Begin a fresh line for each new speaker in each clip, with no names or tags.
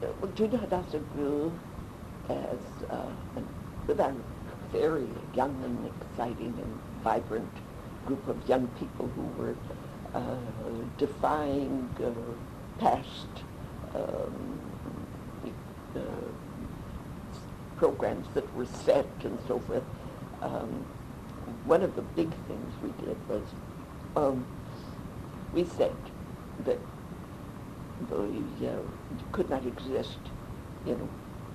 Well, Junior Hadassah grew as with a very young and exciting and vibrant group of young people who were defying past programs that were set and so forth. One of the big things we did was we said that you could not exist in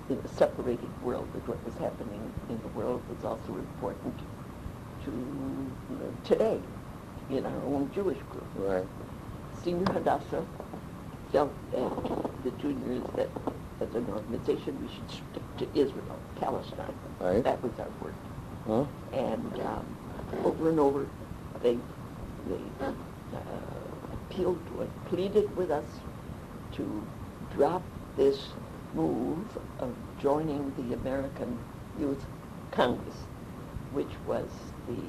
a separated world, that what was happening in the world was also important to today in our own Jewish group.
Right.
Senior Hadassah felt that the juniors that as an organization we should stick to Israel, Palestine.
Right.
That was our word.
Huh?
And over and over they appealed to us, pleaded with us to drop this move of joining the American Youth Congress, which was the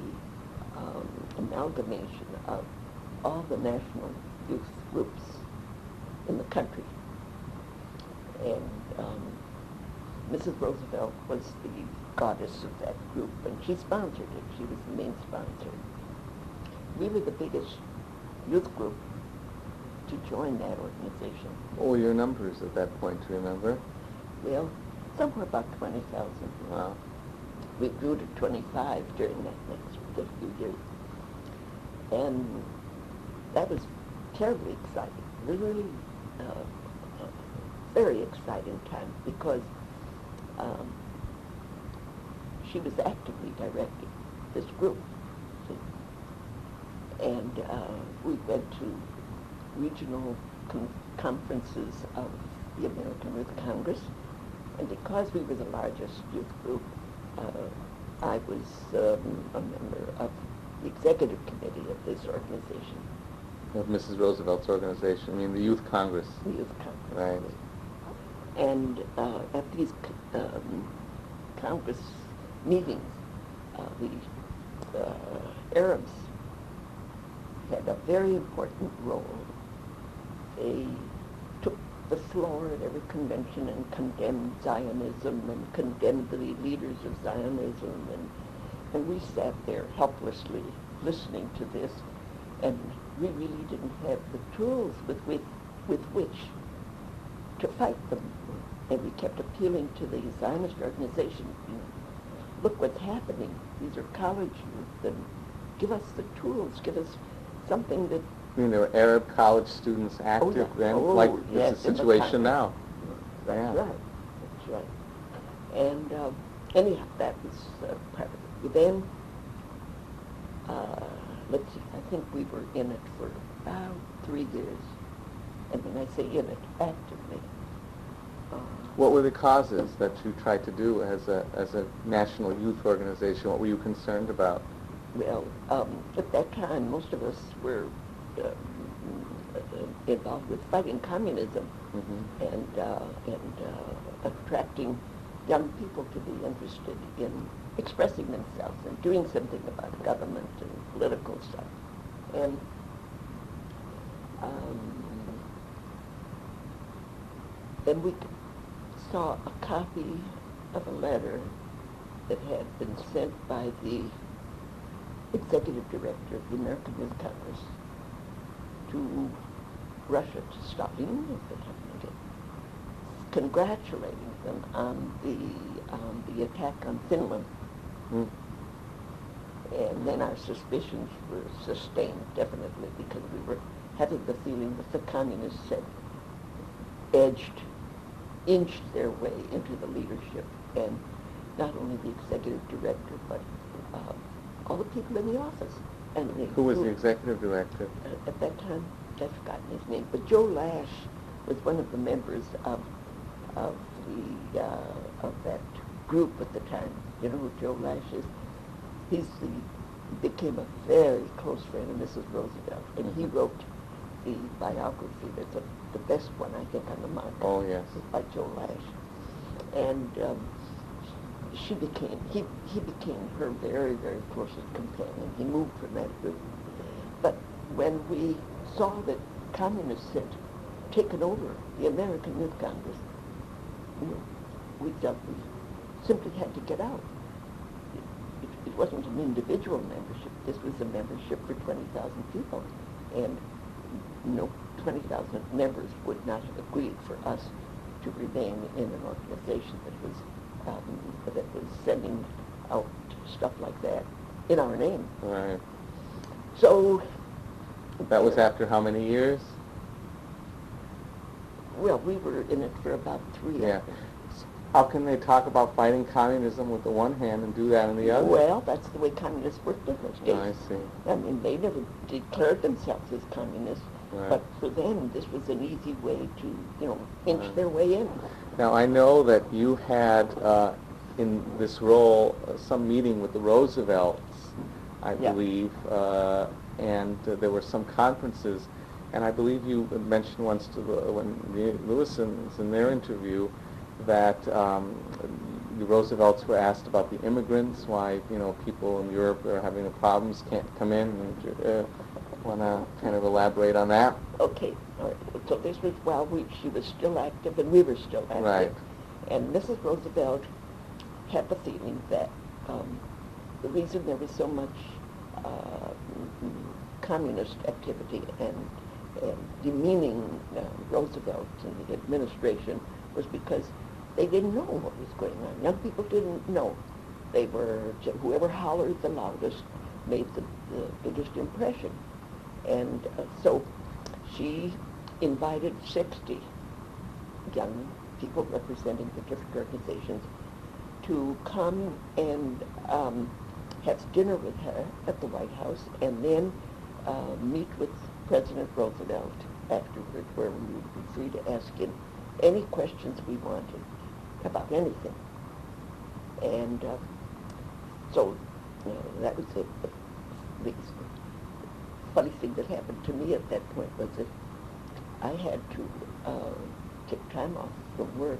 amalgamation of all the national youth groups in the country. And Mrs. Roosevelt was the goddess of that group, and she sponsored it. She was the main sponsor. We were the biggest youth group to join that organization.
What were your numbers at that point, do you remember?
Well, somewhere about 20,000.
Wow.
We grew to 25 during that next few years. And that was terribly exciting. It was really very exciting time because she was actively directing this group. See? And we went to regional conferences of the American Youth Congress, and because we were the largest youth group, I was a member of the executive committee of this organization.
Of Mrs. Roosevelt's organization, I mean the Youth Congress.
The Youth Congress.
Right.
And at these Congress meetings, the Arabs had a very important role. They took the floor at every convention and condemned Zionism and condemned the leaders of Zionism, and we sat there helplessly listening to this, and we really didn't have the tools with which to fight them. And we kept appealing to the Zionist organization, look what's happening. These are college youth, and give us the tools, give us something that...
I mean, there were Arab college students active then, like
yes,
it's the situation now.
That's
Yeah.
right. That's right. And anyhow, that was part of it. Then, let's see, I think we were in it for about 3 years. And when I say in it, actively.
What were the causes that you tried to do as a national youth organization? What were you concerned about?
Well, at that time, most of us were involved with fighting communism and attracting young people to be interested in expressing themselves and doing something about government and political stuff. And then we saw a copy of a letter that had been sent by the executive director of the American Youth Congress to Russia, to Stalin at the time, congratulating them on the attack on Finland.
Mm.
And then our suspicions were sustained, definitely, because we were having the feeling that the communists had inched their way into the leadership, and not only the executive director, but all the people in the office. And
Who was the executive director?
At that time, I've forgotten his name, but Joe Lash was one of the members of that group at the time. You know who Joe Lash is? He became a very close friend of Mrs. Roosevelt, and he wrote the biography that's the best one, I think, on the market.
Oh, yes.
By Joe Lash. And he became her very, very closest companion. He moved from that group. But when we saw that communists had taken over the American Youth Congress, we felt we simply had to get out. It wasn't an individual membership. This was a membership for 20,000 people. And 20,000 members would not have agreed for us to remain in an organization that was sending out stuff like that in our name.
Right.
So...
That was after how many years?
Well, we were in it for about 3 years.
How can they talk about fighting communism with the one hand and do that in the other?
Well, that's the way communists worked in those days.
I see.
I mean, they never declared themselves as communists,
right.
But for them, this was an easy way to, inch their way in.
Now, I know that you had, in this role, some meeting with the Roosevelts, I believe, and there were some conferences, and I believe you mentioned once when Lewison was in their interview that the Roosevelts were asked about the immigrants, why people in Europe are having the problems, can't come in. And want to kind of elaborate on that?
Okay, all right. So this was while she was still active and we were still active.
Right.
And Mrs. Roosevelt had the feeling that the reason there was so much communist activity and demeaning Roosevelt and the administration was because they didn't know what was going on. Young people didn't know. They were, whoever hollered the loudest made the biggest impression. And so she invited 60 young people representing the different organizations to come and have dinner with her at the White House and then meet with President Roosevelt afterwards, where we would be free to ask him any questions we wanted about anything. And so that was the funny thing that happened to me at that point was that I had to take time off from work,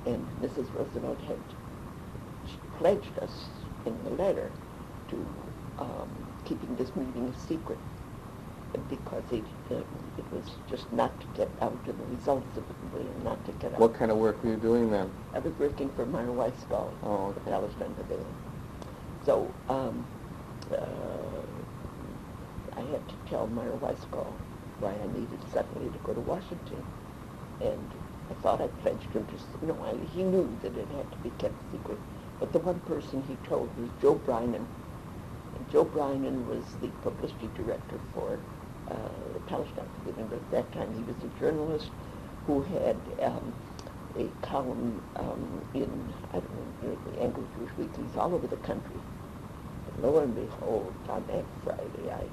and Mrs. Roosevelt had pledged us in the letter to keeping this meeting a secret because it was just not to get out, and the results of it were not to get out.
What kind of work were you doing then?
I was working for Meyer Weisgall,
the
Palestine Pavilion. So I had to tell Meyer Weisgall why I needed suddenly to go to Washington. And I thought I pledged him to, he knew that it had to be kept secret. But the one person he told was Joe Brynan. And Joe Brynan was the publicity director for the Palestine Pavilion. But at that time he was a journalist who had a column in, the Anglo-Jewish weeklies all over the country. And lo and behold, on that Friday, I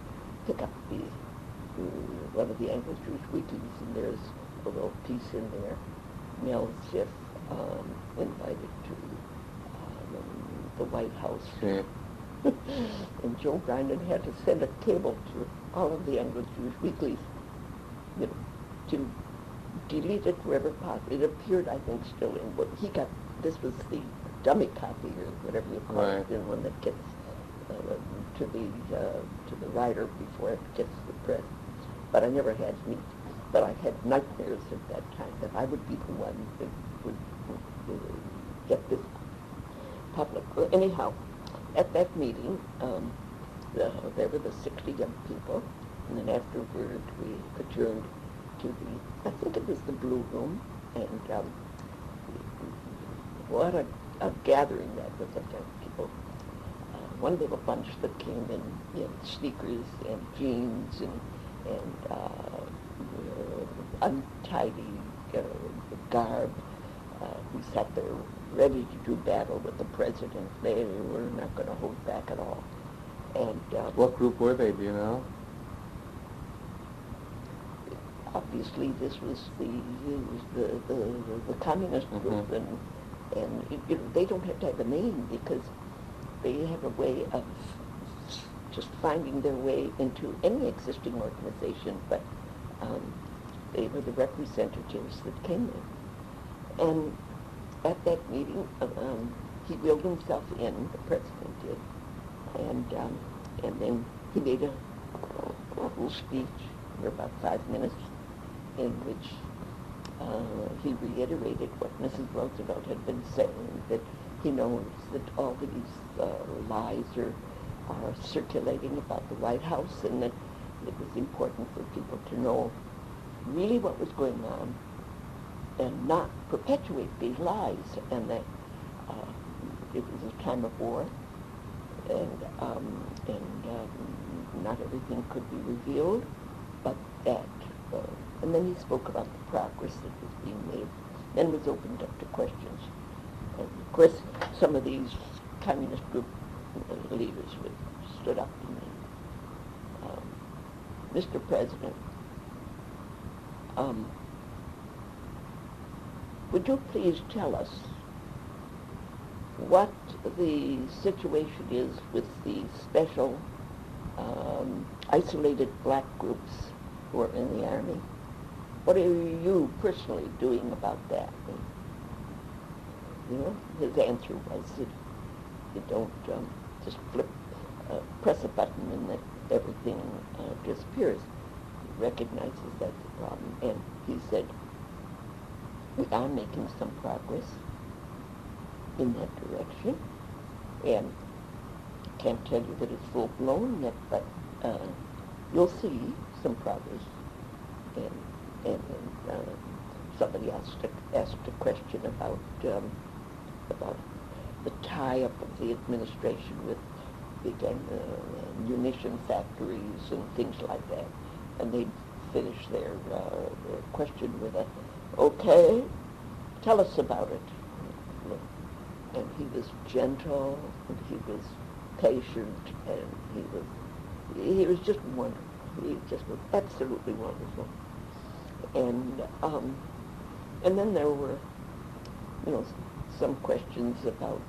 pick up one of the Anglo-Jewish weeklies, and there's a little piece in there. Nell Ziff invited to the White House.
Yeah.
And Joe Brynan had to send a cable to all of the Anglo-Jewish weeklies, to delete it wherever possible. It appeared, I think, still in what he got. This was the dummy copy, or whatever you call it, the one that gets to the writer before it gets to the press. But I never had any. But I had nightmares at that time that I would be the one that would get this public. Well, anyhow, at that meeting, there were the 60 young people, and then afterward we adjourned to I think it was the Blue Room, and what a gathering that was of young people. One little bunch that came in sneakers and jeans and untidy garb, who sat there ready to do battle with the president. They were not going to hold back at all. And
what group were they? Do you know?
Obviously, this was the communist group, and they don't have to have a name because they have a way of just finding their way into any existing organization, but they were the representatives that came in. And at that meeting, he wheeled himself in, the president did, and then he made a little speech for about 5 minutes in which he reiterated what Mrs. Roosevelt had been saying, that he knows that all these lies are circulating about the White House, and that it was important for people to know really what was going on and not perpetuate these lies, and that it was a time of war, and not everything could be revealed, but that, and then he spoke about the progress that was being made, then was opened up to questions. And of course, some of these communist group leaders stood up to me. Mr. President, would you please tell us what the situation is with the special isolated black groups who are in the Army? What are you personally doing about that? And, you know, his answer was that you don't just press a button and that everything disappears. He recognizes that's a problem, and he said, we are making some progress in that direction, and I can't tell you that it's full-blown yet, but you'll see some progress. And somebody asked a question about the tie-up of the administration with big munition factories and things like that, and they'd finish their question with a, okay, tell us about it. And he was gentle, and he was patient, and he was just wonderful. He just was absolutely wonderful. And then there were, you know, some questions about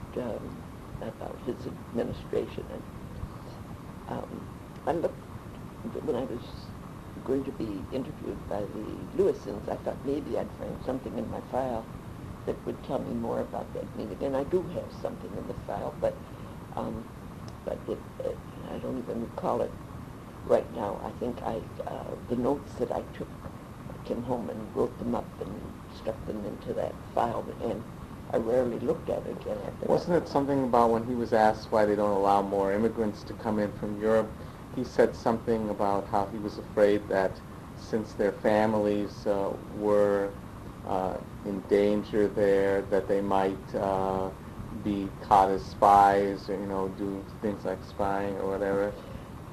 his administration. And I looked, when I was going to be interviewed by the Lewisons, I thought maybe I'd find something in my file that would tell me more about that meeting. And I do have something in the file, but I don't even recall it right now. I think the notes that I took, I came home and wrote them up and stuck them into that file, and I rarely looked at it again after that.
Wasn't it something about when he was asked why they don't allow more immigrants to come in from Europe, he said something about how he was afraid that since their families were in danger there, that they might be caught as spies, or, you know, do things like spying or whatever.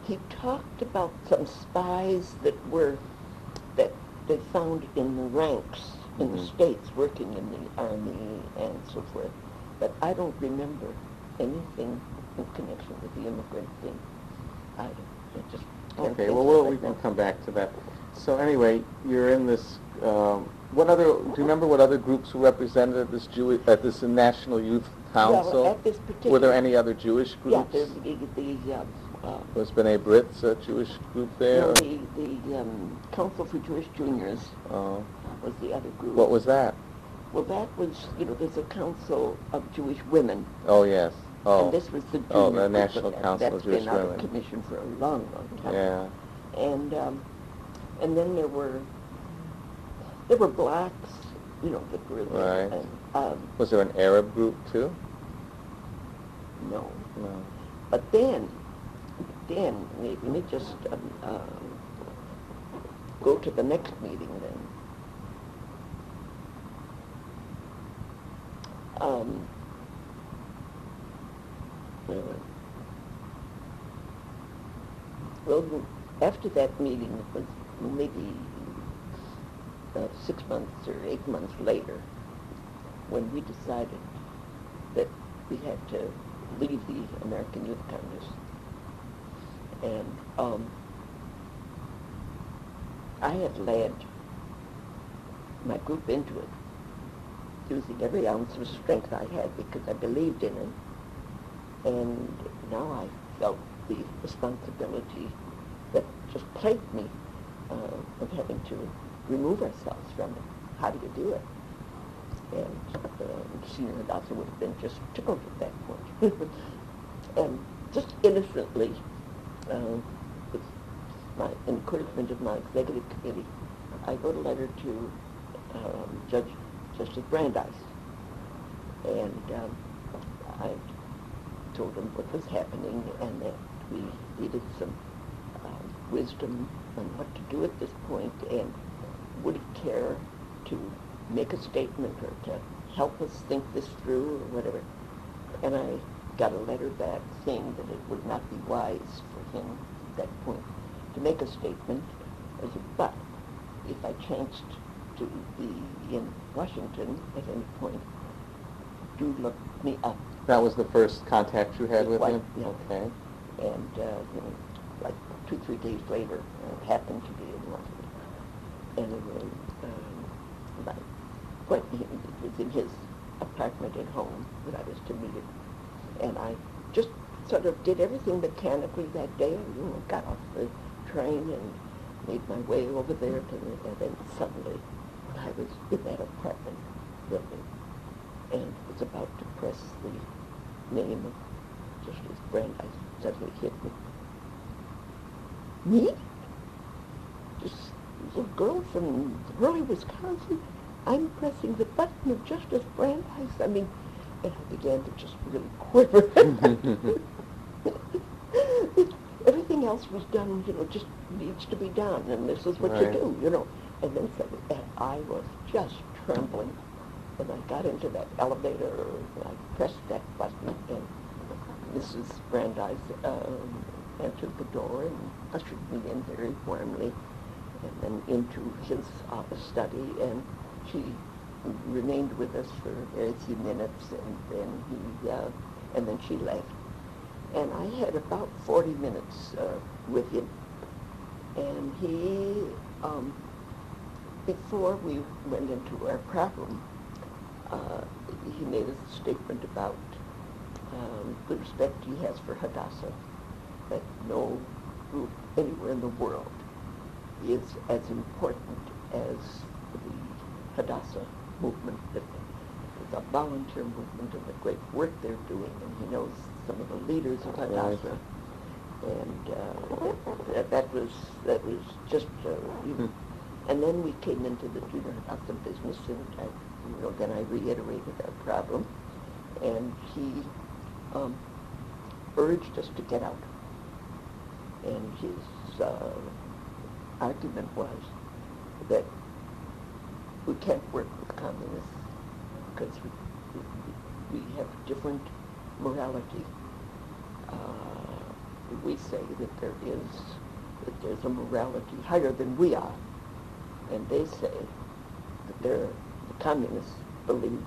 He talked about some spies that they found in the ranks in the States, working in the Army and so forth. But I don't remember anything in connection with the immigrant thing. I just can't
Okay,
think
well,
of it
we can
now.
come back to that. So anyway, you're in this, do you remember what other groups were represented at this National Youth Council?
Well, at this particular...
Were there any other Jewish groups?
Yeah,
Was B'nai B'rith's a Jewish group there?
no, the Council for Jewish Juniors was the other group.
What was that?
Well, that was, you know, there's a Council of Jewish Women.
Oh, yes. Oh.
And this was the junior
Oh, the
group
National
of that.
Council of Jewish
That's been out
Women.
of commission for a long, long time.
Yeah.
And then there were blacks, you know, that were there.
Right.
And,
Was there an Arab group, too?
no.
No.
But then, let me just go to the next meeting then. Well, after that meeting, it was maybe 6 months or 8 months later, when we decided that we had to leave the American Youth Congress. And I had led my group into it, using every ounce of strength I had because I believed in it. And now I felt the responsibility that just plagued me of having to remove ourselves from it. How do you do it? And Senior Hadassah would have been just tickled at that point. And just innocently, with my encouragement of my executive committee, I wrote a letter to Justice Brandeis. And I told him what was happening and that we needed some wisdom on what to do at this point, and would he care to make a statement or to help us think this through or whatever. And I got a letter back saying that it would not be wise for him at that point to make a statement. I said, but if I chanced to be in Washington at any point, do look me up.
That was the first contact you had with him?
Yeah.
Okay.
And like 2-3 days later, it happened to be in Washington. Anyway, it was in his apartment at home that I was to meet him. And I just sort of did everything mechanically that day. Got off the train and made my way over there and then suddenly I was in that apartment building and was about to press the name of Justice Brandeis. Suddenly hit me. Me? This little girl from early Wisconsin? I'm pressing the button of Justice Brandeis. I mean, and I began to just really quiver. Everything else was done, just needs to be done, and this is what you do, And then suddenly, and I was just trembling. And I got into that elevator, and I pressed that button, and Mrs. Brandeis entered the door and ushered me in very warmly, and then into his study, and she remained with us for a very few minutes, and then she left. And I had about 40 minutes with him, and he, before we went into our problem, he made a statement about the respect he has for Hadassah, that no group anywhere in the world is as important as the Hadassah movement, that it's a volunteer movement and the great work they're doing, and he knows some of the leaders of Hadassah, and that was just, and then we came into the junior Hadassah business, and then I reiterated our problem, and he urged us to get out, and his argument was that we can't work with communists because we have different morality. We say that there's a morality higher than we are, and they say that the communists believe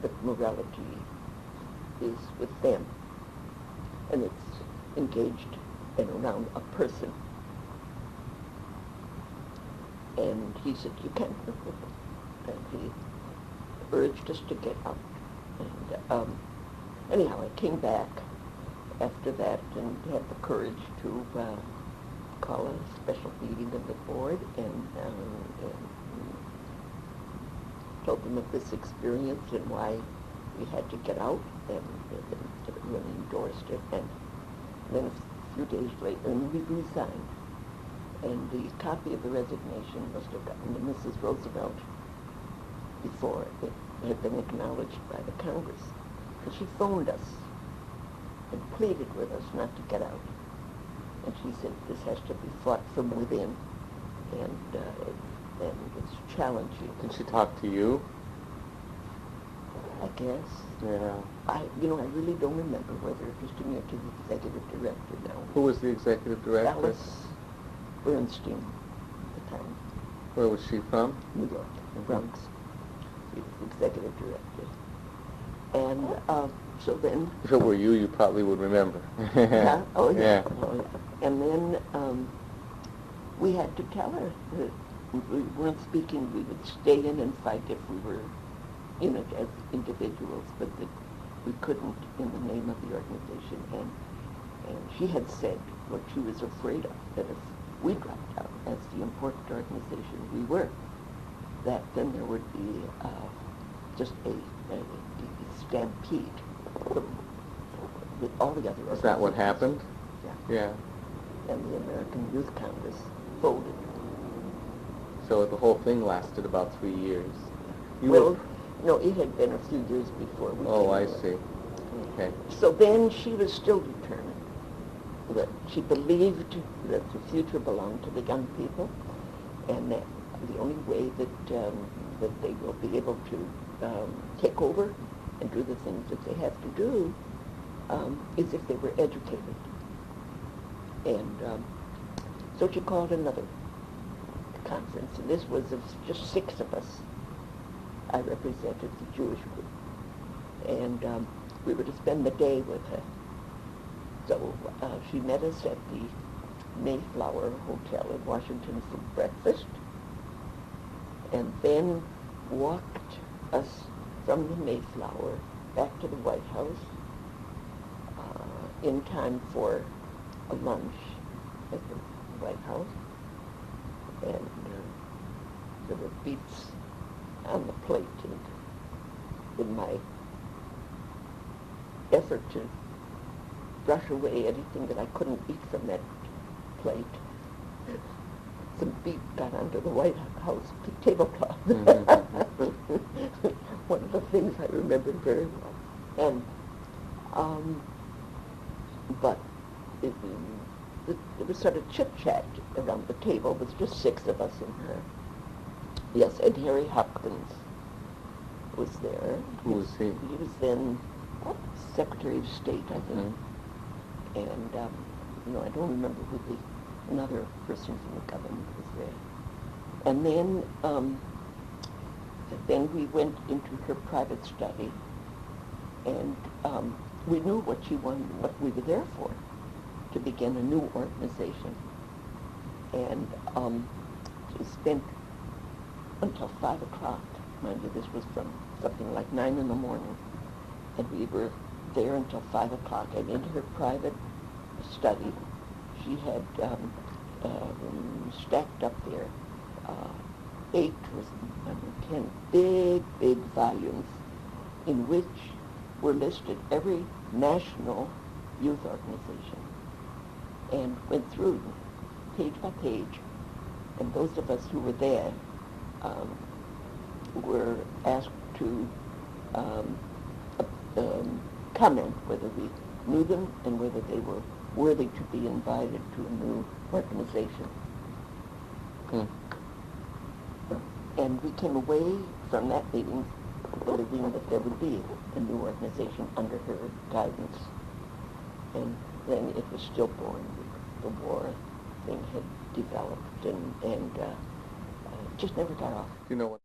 that morality is with them, and it's engaged in around a person. And he said, you can't work with them. And he urged us to get out. And anyhow, I came back after that and had the courage to call a special meeting of the board and told them of this experience and why we had to get out, and everyone endorsed it. And then a few days later, we resigned. And the copy of the resignation must have gotten to Mrs. Roosevelt before it had been acknowledged by the Congress, because she phoned us and pleaded with us not to get out. And she said, this has to be fought from within, and it's challenging.
Did she talk to you?
I guess.
Yeah.
I really don't remember whether it was to me or to the executive director now.
Who was the executive director?
Alice Bernstein at the time.
Where was she from?
New York, Bronx. She was the executive director. And so then...
If it were you, you probably would remember.
Yeah? Oh, yeah.
Yeah.
Oh, yeah. And then we had to tell her that if we weren't speaking, we would stay in and fight if we were in it as individuals, but that we couldn't in the name of the organization. And she had said what she was afraid of, that if we dropped out as the important organization we were, that then there would be just a stampede with all the other organizations.
Is that what happened?
Yeah.
Yeah.
And the American Youth Congress folded.
So the whole thing lasted about 3 years.
Well, no, it had been a few years before we
Oh,
came
I
here.
see. Okay.
So then she was still determined that she believed that the future belonged to the young people, and that the only way that they will be able to take over and do the things that they have to do is if they were educated. And so she called another conference, and this was of just 6 of us. I represented the Jewish group, and we were to spend the day with her. So she met us at the Mayflower Hotel in Washington for breakfast, and then walked us from the Mayflower back to the White House in time for a lunch at the White House. And there were beets on the plate, and in my effort to brush away anything that I couldn't eat from that plate, some beet got under the White House tablecloth. One of the things I remember very well. And but there was sort of chit-chat around the table. It was just 6 of us in here. Yes, and Harry Hopkins was there.
Who was he?
He was then Secretary of State, I think. And I don't remember who another person from the government was there. And then we went into her private study, and we knew what she wanted, what we were there for, to begin a new organization. And she spent until 5 o'clock. Mind you, this was from something like 9 in the morning. And we were there until 5 o'clock. And in her private study, she had stacked up there 8 or 10 big volumes in which were listed every national youth organization, and went through page by page. And those of us who were there were asked to comment whether we knew them and whether they were worthy to be invited to a new organization. And we came away from that meeting believing that there would be a new organization under her guidance. And then it was still born. The war thing had developed and just never got off.
You know what?